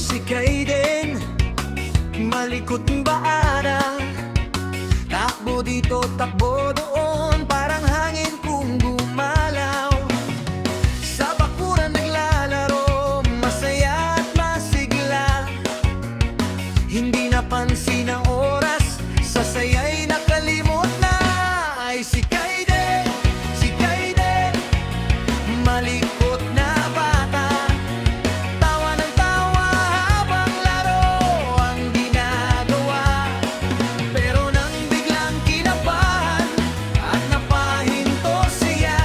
si Kaiden, malikot ba ara? Takbo dito, takbo doon, parang hangin kung gumalaw. Sa bakuran naglalaro, masaya at masigla. Hindi napansin ang oras, sa saya'y nakalimot na. Ay si Kaiden, malikot na bata. Tawa ng tawa habang laro ang ginagawa. Pero nang biglang kinabahan at napahinto siya,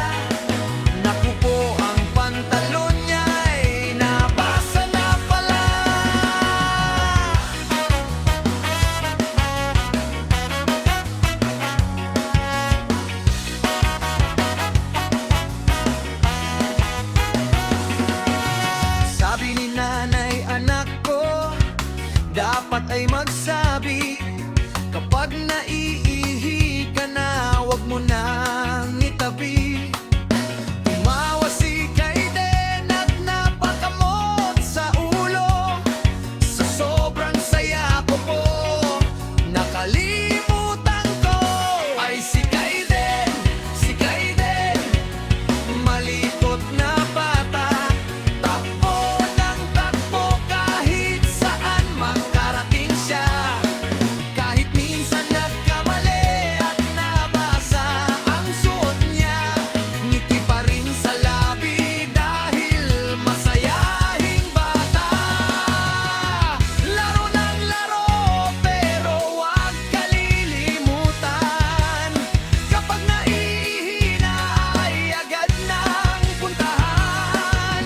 naku po, ang pantalon niya'y nabasa na pala. Sabi ni nanay, anak ko, dapat ay magsabi. Kapag naiihi ka na, wag mo nang itabi. Tumawa si Kaiden at napakamot sa ulo. Sa sobrang saya ko po, nakalimutan ko. Ay si Kaiden, malikot na bata. Takbo ng takbo kahit saan makarating siya. Kahit minsan nagkamali at nabasa ang suot niya, ngiti pa rin sa labi dahil masayahing bata. Laro ng laro pero huwag kalilimutan. Kapag naihina ay agad nang puntahan,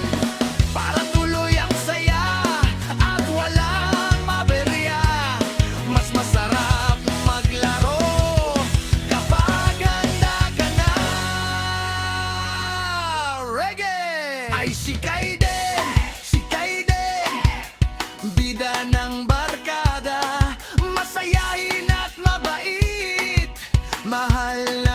para tuloy ang saya at walang maberya. Mas masarap maglaro kapag handa ka na. Reggae! Ay si Kaiden, bida ng barkada, masayahin at mabait, mahal na